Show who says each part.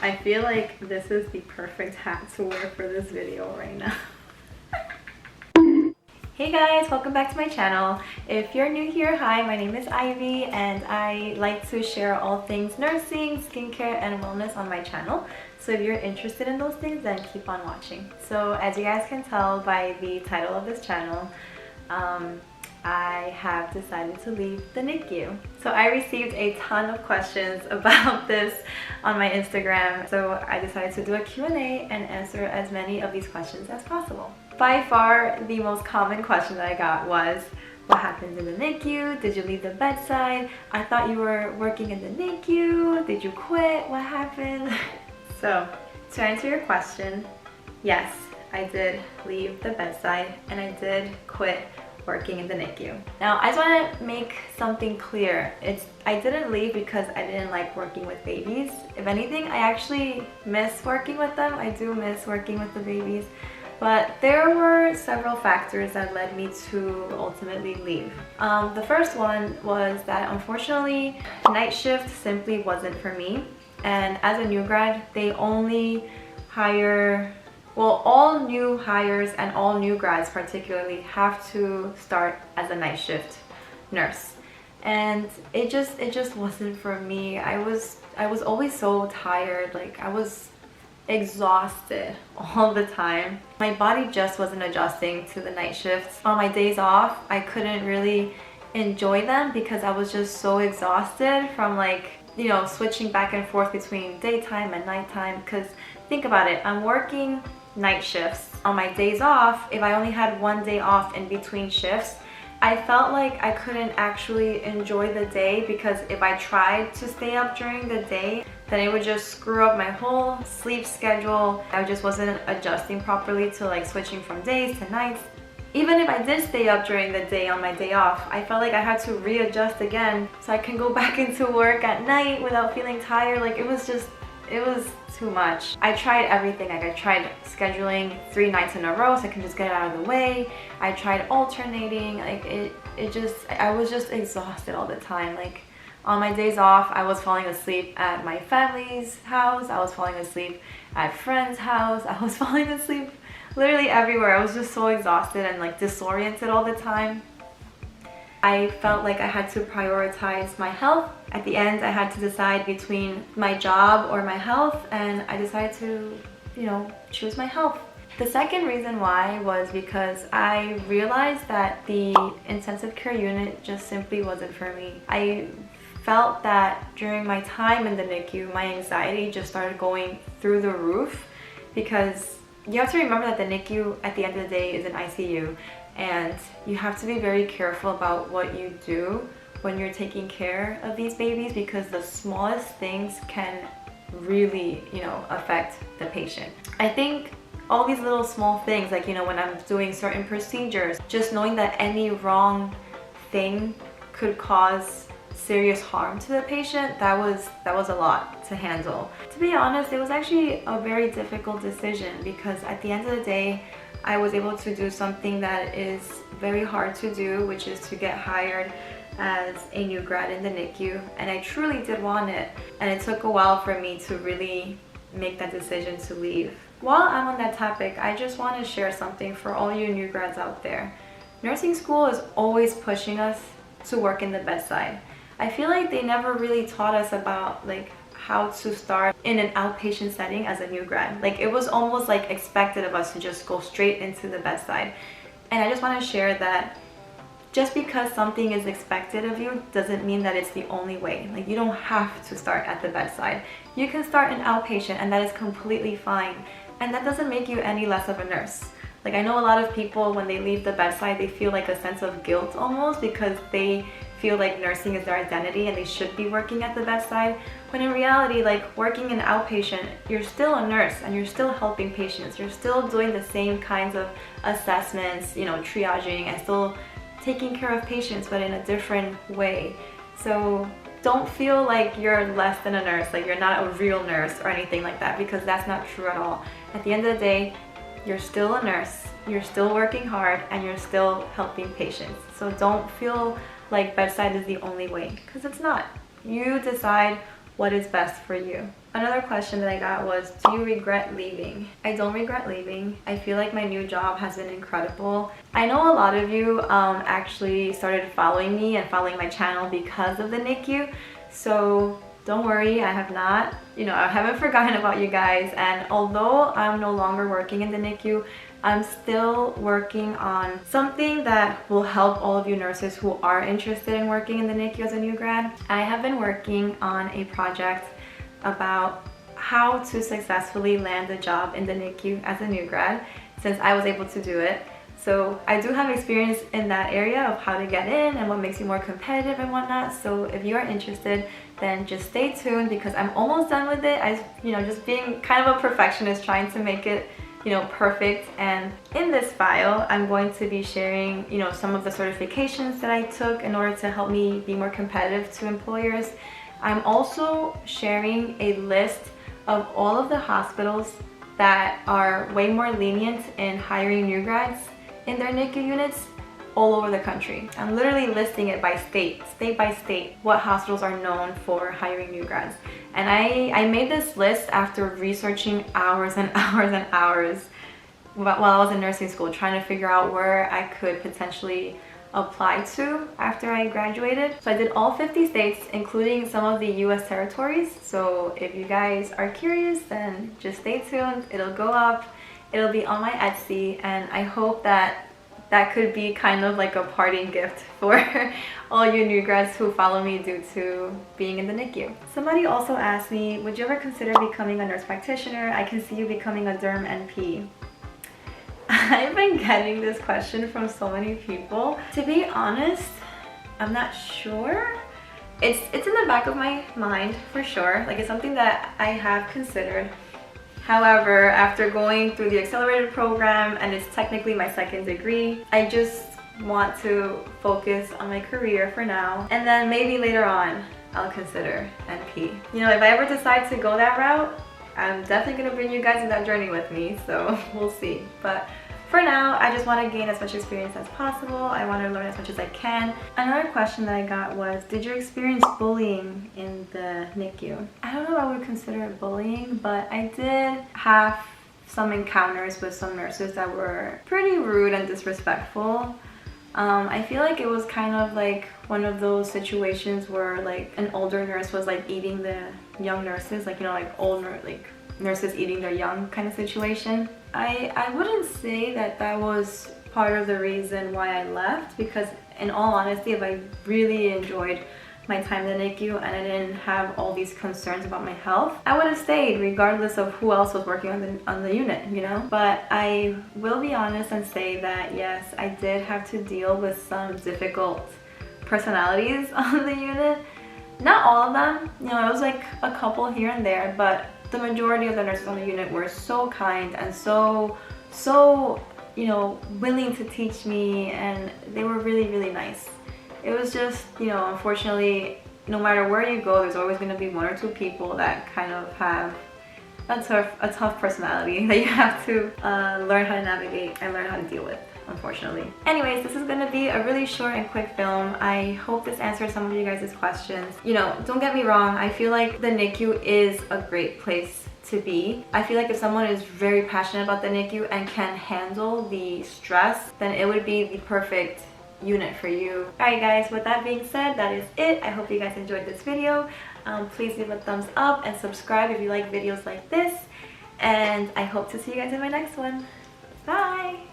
Speaker 1: I feel like this is the perfect hat to wear for this video right now. Hey guys, welcome back to my channel. If you're new here, hi, my name is Ivy and I like to share all things nursing, skincare, and wellness on my channel. So if you're interested in those things, then keep on watching. So as you guys can tell by the title of this channel, I have decided to leave the NICU. So I received a ton of questions about this on my Instagram, so I decided to do a Q&A and answer as many of these questions as possible. By far, the most common question that I got was, what happened in the NICU? Did you leave the bedside? I thought you were working in the NICU. Did you quit? What happened? So, to answer your question, yes, I did leave the bedside and I did quit working in the NICU. Now, I just want to make something clear. I didn't leave because I didn't like working with babies. If anything, I actually miss working with them. I do miss working with the babies. But there were several factors that led me to ultimately leave. The first one was that unfortunately, night shift simply wasn't for me. And as a new grad, they only hire, well, all new hires and all new grads particularly have to start as a night shift nurse. And it just wasn't for me. I was always so tired, like I was exhausted all the time. My body just wasn't adjusting to the night shifts. On my days off, I couldn't really enjoy them because I was just so exhausted from switching back and forth between daytime and nighttime. Because think about it, I'm working night shifts. On my days off, if I only had one day off in between shifts, I felt like I couldn't actually enjoy the day, because if I tried to stay up during the day, then it would just screw up my whole sleep schedule. I just wasn't adjusting properly to switching from days to nights. Even if I did stay up during the day on my day off, I felt like I had to readjust again so I can go back into work at night without feeling tired. It was too much. I tried everything. I tried scheduling 3 nights in a row so I can just get it out of the way. I tried alternating. I was just exhausted all the time. On my days off, I was falling asleep at my family's house. I was falling asleep at friends' house. I was falling asleep literally everywhere. I was just so exhausted and disoriented all the time. I felt like I had to prioritize my health. At the end, I had to decide between my job or my health, and I decided to, choose my health. The second reason why was because I realized that the intensive care unit just simply wasn't for me. I felt that during my time in the NICU, my anxiety just started going through the roof, because you have to remember that the NICU at the end of the day is an ICU, and you have to be very careful about what you do when you're taking care of these babies, because the smallest things can really, affect the patient. I think all these little small things, when I'm doing certain procedures, just knowing that any wrong thing could cause serious harm to the patient, that was a lot to handle. To be honest, it was actually a very difficult decision, because at the end of the day, I was able to do something that is very hard to do, which is to get hired as a new grad in the NICU, and I truly did want it, and it took a while for me to really make that decision to leave. While I'm on that topic, I just want to share something for all you new grads out there. Nursing school is always pushing us to work in the bedside. I feel like they never really taught us about how to start in an outpatient setting as a new grad. It was almost expected of us to just go straight into the bedside. And I just want to share that just because something is expected of you doesn't mean that it's the only way. You don't have to start at the bedside. You can start in outpatient, and that is completely fine. And that doesn't make you any less of a nurse. I know a lot of people, when they leave the bedside, they feel a sense of guilt almost, because they feel like nursing is their identity and they should be working at the bedside. But in reality, working in outpatient, you're still a nurse and you're still helping patients. You're still doing the same kinds of assessments, triaging, and still taking care of patients, but in a different way. So don't feel like you're less than a nurse, you're not a real nurse or anything like that, because that's not true at all. At the end of the day, you're still a nurse, you're still working hard, and you're still helping patients. So don't feel like bedside is the only way, because it's not. You decide what is best for you. Another question that I got was, do you regret leaving? I don't regret leaving. I feel like my new job has been incredible. I know a lot of you actually started following me and following my channel because of the NICU. So don't worry, I have not, I haven't forgotten about you guys. And although I'm no longer working in the NICU, I'm still working on something that will help all of you nurses who are interested in working in the NICU as a new grad. I have been working on a project about how to successfully land a job in the NICU as a new grad, since I was able to do it. So I do have experience in that area of how to get in and what makes you more competitive and whatnot. So if you are interested, then just stay tuned because I'm almost done with it. Just being kind of a perfectionist, trying to make it perfect. And in this file, I'm going to be sharing, some of the certifications that I took in order to help me be more competitive to employers. I'm also sharing a list of all of the hospitals that are way more lenient in hiring new grads in their NICU units all over the country. I'm literally listing it by state by state, what hospitals are known for hiring new grads. And I made this list after researching hours and hours and hours while I was in nursing school, trying to figure out where I could potentially apply to after I graduated. So I did all 50 states, including some of the US territories. So if you guys are curious, then just stay tuned. It'll go up, it'll be on my Etsy, and I hope that could be kind of like a parting gift for all you new grads who follow me due to being in the NICU. Somebody also asked me, would you ever consider becoming a nurse practitioner? I can see you becoming a derm NP. I've been getting this question from so many people. To be honest, I'm not sure. It's in the back of my mind for sure. Like, it's something that I have considered. However, after going through the accelerated program, and it's technically my second degree, I just want to focus on my career for now. And then maybe later on, I'll consider NP. If I ever decide to go that route, I'm definitely gonna bring you guys on that journey with me, so we'll see. But for now, I just want to gain as much experience as possible. I want to learn as much as I can. Another question that I got was, did you experience bullying in the NICU? I don't know if I would consider it bullying, but I did have some encounters with some nurses that were pretty rude and disrespectful. I feel like it was kind of like one of those situations where like an older nurse was like eating the young nurses, like nurses eating their young kind of situation. I wouldn't say that was part of the reason why I left, because in all honesty, if I really enjoyed my time in the NICU and I didn't have all these concerns about my health, I would have stayed regardless of who else was working on the unit, But I will be honest and say that yes, I did have to deal with some difficult personalities on the unit. Not all of them, it was like a couple here and there, but the majority of the nurses on the unit were so kind and so willing to teach me, and they were really, really nice. It was just, unfortunately, no matter where you go, there's always going to be one or two people that kind of have a tough personality that you have to learn how to navigate and learn how to deal with, unfortunately. Anyways, this is gonna be a really short and quick film. I hope this answers some of you guys' questions. Don't get me wrong, I feel like the NICU is a great place to be. I feel like if someone is very passionate about the NICU and can handle the stress, then it would be the perfect unit for you. Alright guys, with that being said, that is it. I hope you guys enjoyed this video. Please leave a thumbs up and subscribe if you like videos like this, and I hope to see you guys in my next one. Bye!